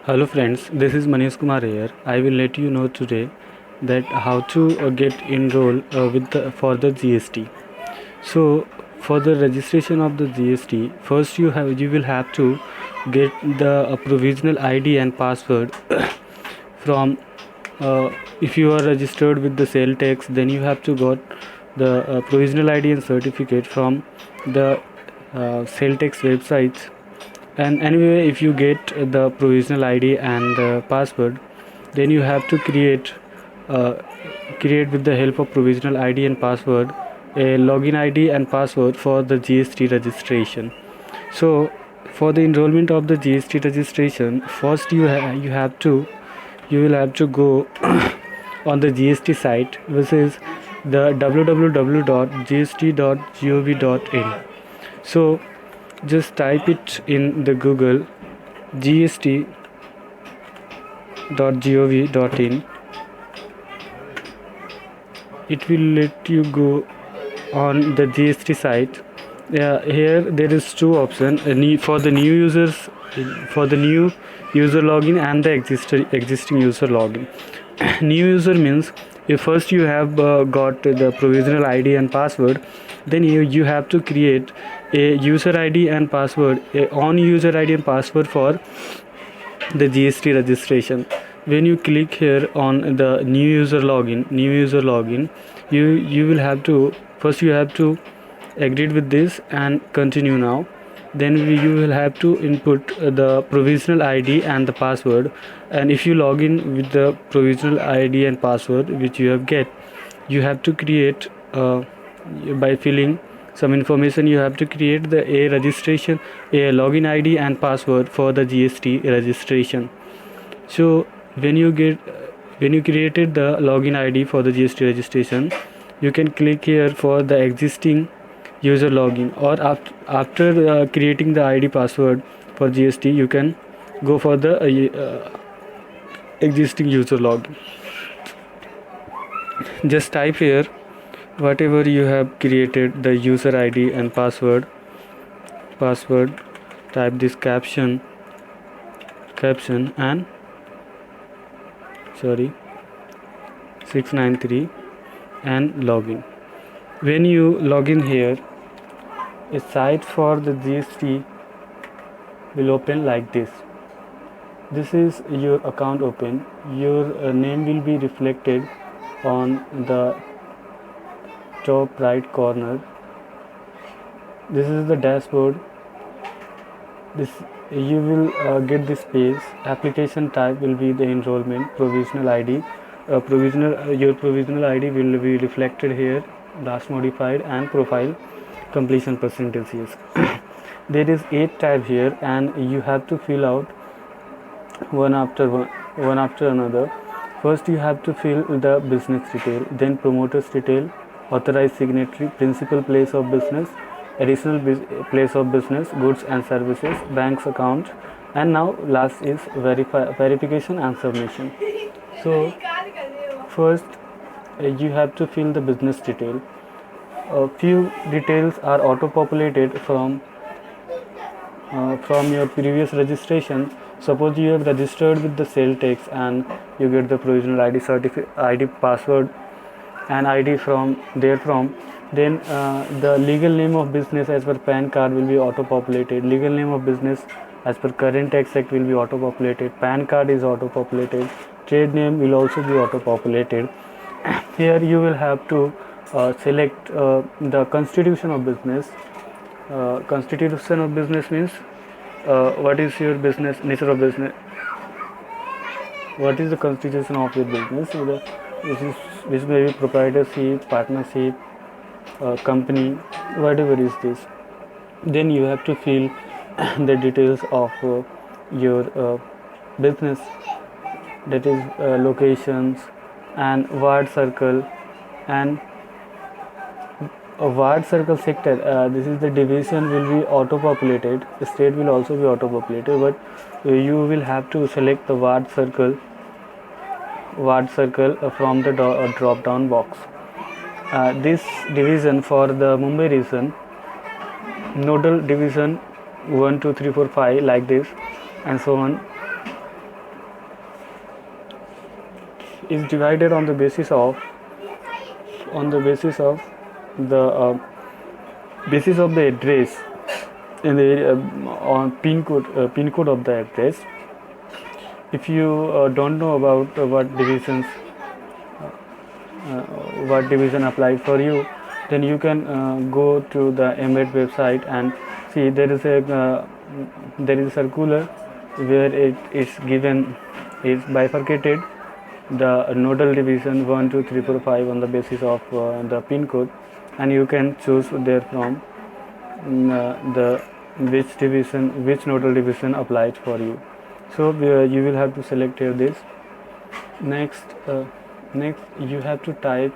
Hello friends, this is Manish Kumar here. I will let you know today that how to get enroll for the GST. So for the registration of the GST, first you will have to get the provisional ID and password from if you are registered with the sale tax, then you have to got the provisional ID and certificate from the sale tax websites. And anyway, if you get the provisional ID and the password, then you have to uh, create with the help of provisional ID and password a login ID and password for the GST registration. So for the enrollment of the GST registration, first you will have to go on the GST site, which is the www.gst.gov.in. So just type it in the Google gst.gov.in. It will let you go on the GST site. Here there is two options for the new users, for the new user login and the existing user login. New user means if first you have got the provisional ID and password, then you have to create a user ID and password, a on user ID and password for the GST registration. When you click here on the new user login, you will have to first you have to agree with this and continue now. Then you will have to input the provisional ID and the password. And if you log in with the provisional ID and password which you have get, you have to create by filling some information. You have to create the a registration, a login ID and password for the GST registration. So when you created the login ID for the GST registration, you can click here for the existing user login, or after creating the ID password for GST, you can go for the existing user login. Just type here whatever you have created, the user ID and password. Type this caption and 693 and login. When you log in here, a site for the GST will open like this. This is your account open. Your name will be reflected on the top right corner. This is the dashboard. This you will get this page. Application type will be the enrollment. Provisional ID. Your provisional ID will be reflected here. Last modified and profile completion percentages. There is 8 tab here, and you have to fill out one after another. First you have to fill the business detail, then promoters detail, authorized signatory, principal place of business, additional place of business, goods and services, bank's account, and now last is verification and submission. So first you have to fill the business detail. A few details are auto populated from your previous registration. Suppose you have registered with the sale tax and you get the provisional ID password and ID from therefrom, then the legal name of business as per PAN card will be auto populated. Legal name of business as per current tax act will be auto populated. PAN card is auto populated. Trade name will also be auto populated. Here you will have to select the constitution of business. Constitution of business means what is your business nature of business, what is the constitution of your business. So which may be proprietorship, partnership, company, whatever is this. Then you have to fill the details of your business, that is locations and ward circle and a ward circle sector. This is the division will be auto populated. State will also be auto populated, but you will have to select the ward circle from the drop down box. This division for the Mumbai region, nodal division 1 2 3 4 5 like this and so on. is divided on the basis of the basis of the address in the on pin code of the address. If you don't know about what division applied for you, then you can go to the embed website and see there is a circular where it is given, is bifurcated the nodal division 1 2 3 4 5 on the basis of the pin code, and you can choose there from the which nodal division applied for you. So you will have to select here this. Next you have to type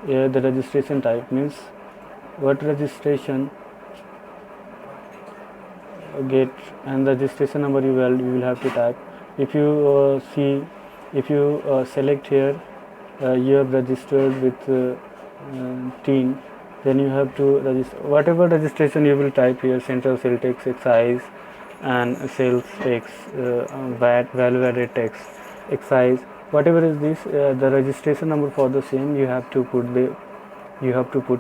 the registration type, means what registration get, and the registration number you will have to type. If you select here you have registered with teen, then you have to register whatever registration you will type here: central sales tax, excise, and sales tax, VAT, value added tax, excise, whatever is this, the registration number for the same you have to put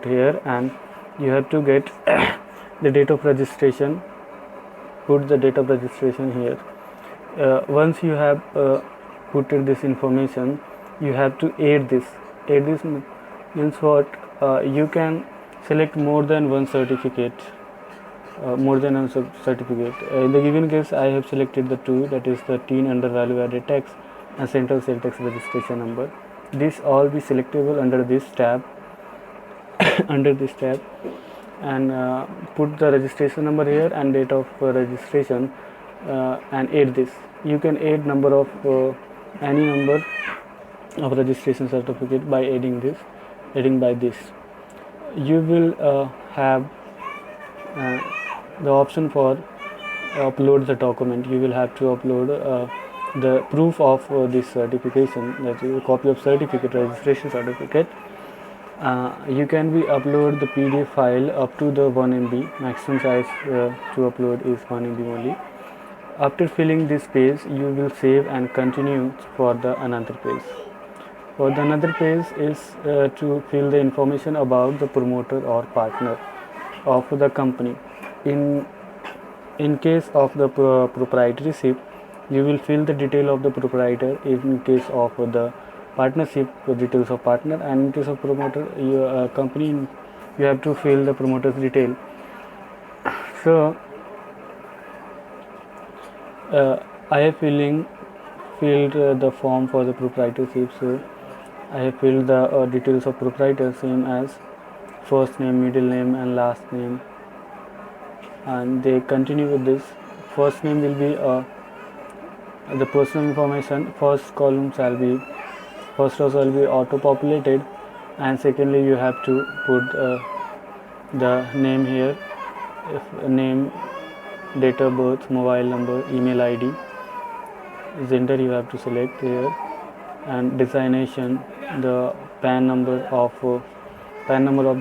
here, and you have to get the date of registration. Put the date of registration here. Once you have put this information, you have to add this. Means what? You can select more than one certificate. In the given case, I have selected the two, that is the teen under value added tax and central sales tax registration number. This all be selectable under this tab. And put the registration number here and date of registration, and add this. You can add number of any number of registration certificate by adding by this. You will have the option for upload the document. You will have to upload the proof of this certification, that is a copy of certificate, registration certificate. You can be upload the PDF file up to the 1 MB. Maximum size to upload is 1 MB only. After filling this page, you will save and continue for the another page. For the another page is to fill the information about the promoter or partner of the company. In case of the proprietorship, you will fill the detail of the proprietor. In case of the partnership, details of partner, and in case of promoter, your company, you have to fill the promoter's detail. So I have filled the form for the proprietorship. So I have filled the details of proprietor, same as first name, middle name, and last name, and they continue with this. First name will be the personal information. First row shall be auto populated, and secondly you have to put the name here, name, date of birth, mobile number, email ID, gender you have to select here, and designation, the PAN number of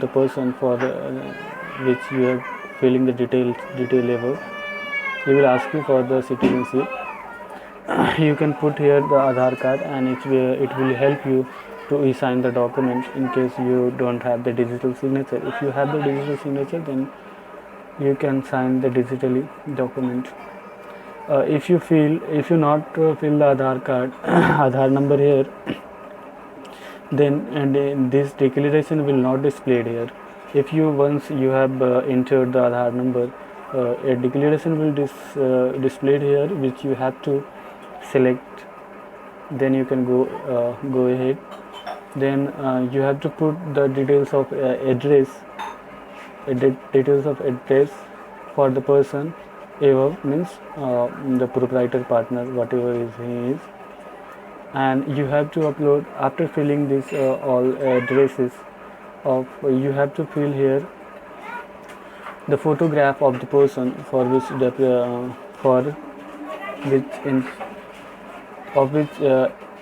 the person for which you are filling the detail level. He will ask you for the citizenship. You can put here the Aadhaar card, and it will help you to e-sign the document in case you don't have the digital signature. If you have the digital signature, then you can sign the digitally document. If you not fill the Aadhaar card Aadhaar number here, then this declaration will not displayed here. If once you have entered the Aadhaar number, a declaration will displayed here, which you have to select. Then you can go ahead. Then you have to put the details of address for the person above, means the proprietor, partner, whatever he is. And you have to upload, after filling this all addresses of, you have to fill here the photograph of the person for which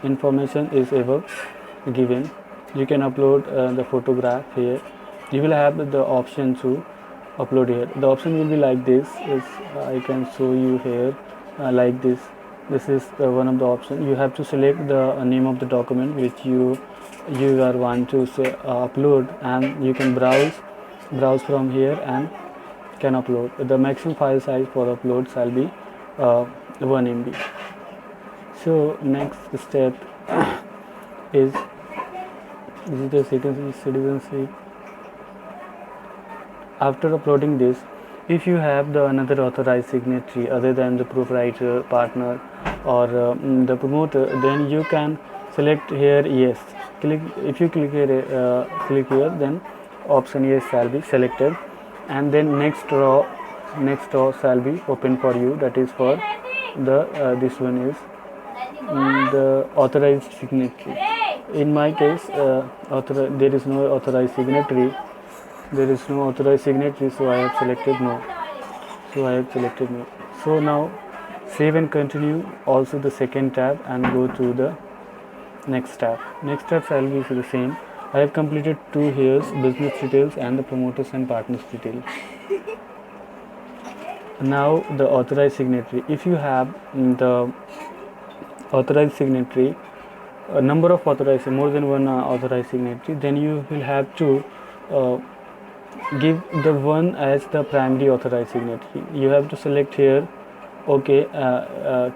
information is above given. You can upload the photograph here. You will have the option to upload here. The option will be like this. I can show you here like this. This is one of the options. You have to select the name of the document which you are want to upload, and you can browse from here and can upload. The maximum file size for upload shall be 1 MB. So next step is this is the citizenship. After uploading this, if you have the another authorized signatory other than the proprietor, partner, or the promoter, then you can select here yes. If you click here, then option yes shall be selected, and then next row shall be open for you. That is for the this one is the authorized signatory. In my case, there is no authorized signatory. So I have selected no. So now save and continue also the second tab and go to the next tab. Next tab shall be the same. I have completed 2 here, business details and the promoters and partners details. Now the authorized signatory. If you have the authorized signatory, a number of authorized, more than one authorized signatory, then you will have to give the one as the primary authorized signatory. You have to select here, okay,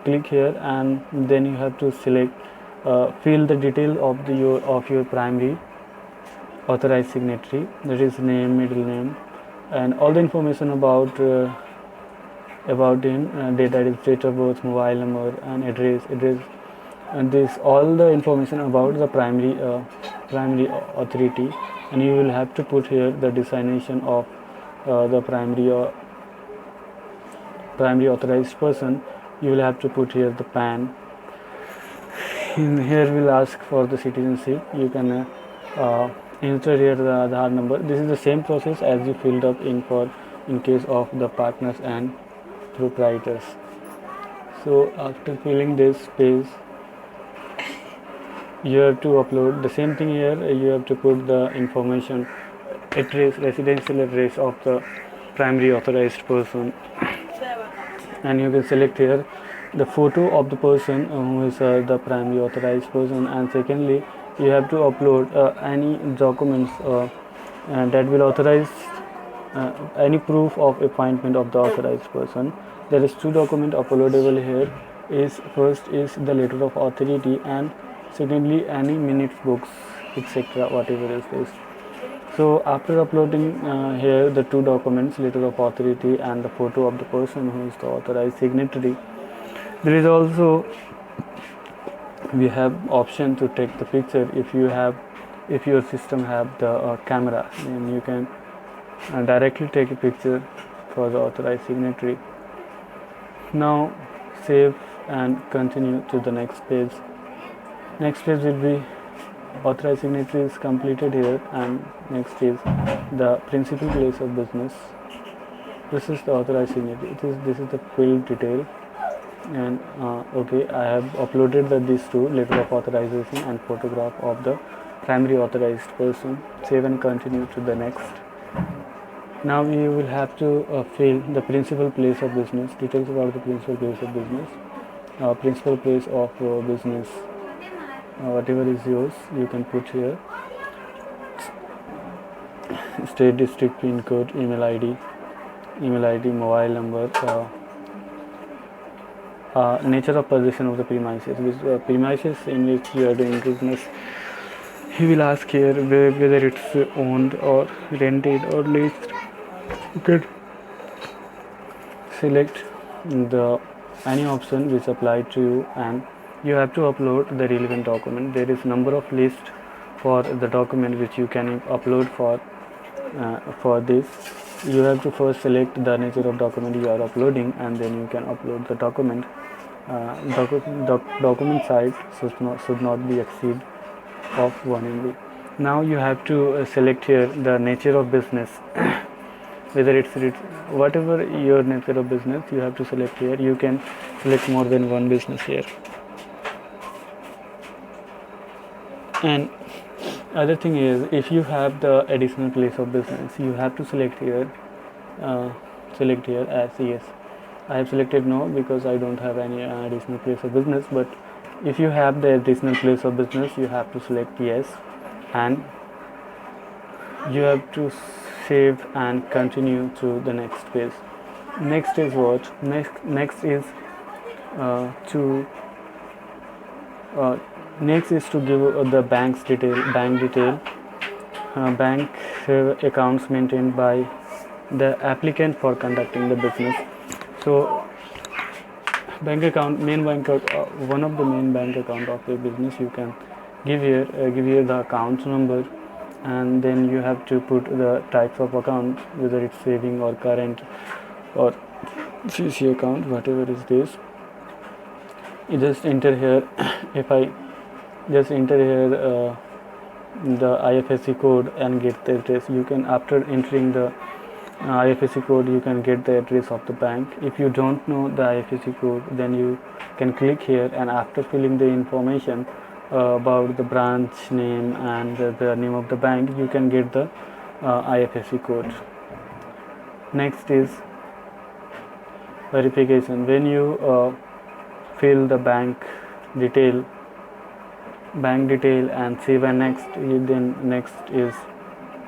click here, and then you have to select fill the detail of your primary authorized signatory, that is name, middle name, and all the information about him, date of birth, mobile number, and address, and this all the information about the primary authority, and you will have to put here the designation of the primary authorized person. You will have to put here the PAN. Here will ask for the citizenship. You can enter here the Aadhaar number. This is the same process as you filled up in case of the partners and proprietors. So after filling this page, you have to upload the same thing here. You have to put the information, address, residential address of the primary authorized person, and you can select here the photo of the person who is the primary authorized person, and secondly you have to upload any documents that will authorize any proof of appointment of the authorized person. There is 2 documents uploadable here. First is the letter of authority, and secondly any minutes books, etc., whatever is this. So after uploading here the 2 documents, letter of authority and the photo of the person who is the authorized signatory, there is also we have option to take the picture. If your system have the camera, then you can directly take a picture for the authorized signatory. Now save and continue to the next page. Next page will be authorized signatory is completed here, and next is the principal place of business. This is the authorized signatory. This is the field detail, and okay, I have uploaded these 2, letter of authorization and photograph of the primary authorized person. Save and continue to the next. Now you will have to fill the principal place of business, details about the principal place of business, principal place of business, whatever is yours you can put here, state, district, pin code, email ID, mobile number, nature of possession of the premises, which premises in which you are doing business. He will ask here whether it's owned or rented or leased. You can select any option which apply to you, and you have to upload the relevant document. There is number of list for the document which you can upload for this. You have to first select the nature of document you are uploading, and then you can upload the document. Document size should not be exceed of 1 MB. Now you have to select here the nature of business. Whether it's whatever your nature of business, you have to select here. You can select more than one business here. And other thing is, if you have the additional place of business, you have to select here as yes. I have selected no because I don't have any additional place of business. But if you have the additional place of business, you have to select yes, and you have to save and continue to the next phase. Next is what? Next is to next is to give the bank detail, bank accounts maintained by the applicant for conducting the business. So bank account, one of the main bank account of a business, you can give here the account number, and then you have to put the types of account, whether it's saving or current or CC account, whatever is this. You just enter here. If I just enter here the IFSC code and get the address, you can, after entering the IFSC code, you can get the address of the bank. If you don't know the IFSC code, then you can click here, and after filling the information about the branch name and the name of the bank, you can get the IFSC code. Next is verification. When you fill the bank detail and save and next, then next is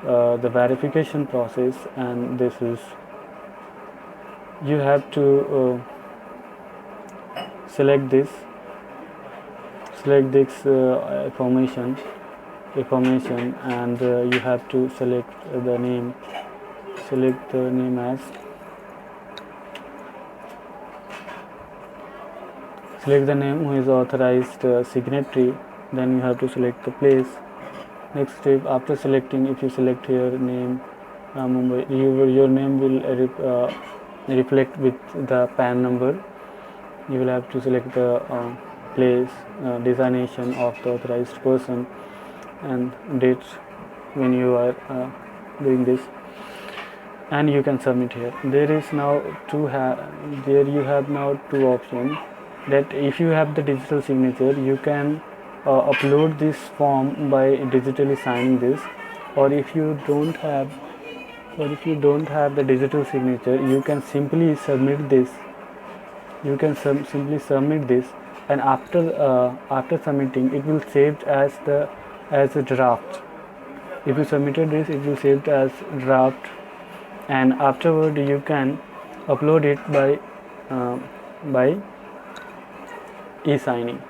the verification process, and this is, you have to select this information, and you have to select the name as select the name who is authorized signatory. Then you have to select the place. Next step, after selecting, if you select here name Mumbai, your name will reflect with the PAN number. You will have to select the place, designation of the authorized person, and date when you are doing this, and you can submit here. There is now there you have now two options, that if you have the digital signature, you can upload this form by digitally signing this, or if you don't have the digital signature, you can simply submit this. Simply submit this, and after submitting, it will saved as a draft. If you submitted this, it will saved as draft, and afterward you can upload it by e-signing.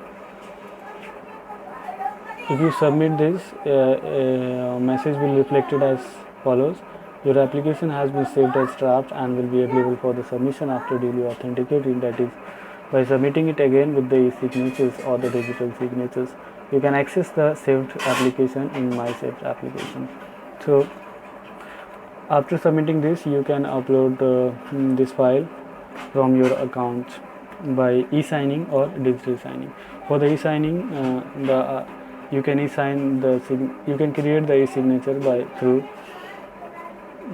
If you submit this, a message will reflected as follows: your application has been saved as draft and will be available for the submission after duly authenticating, that is, by submitting it again with the e-signatures or the digital signatures. You can access the saved application in My Saved Application. So after submitting this, you can upload this file from your account by e-signing or digital signing. For the e-signing, you can you can create the e-signature through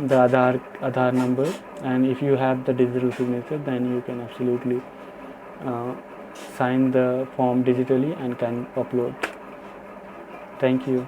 the Aadhaar number, and if you have the digital signature, then you can absolutely sign the form digitally and can upload. Thank you.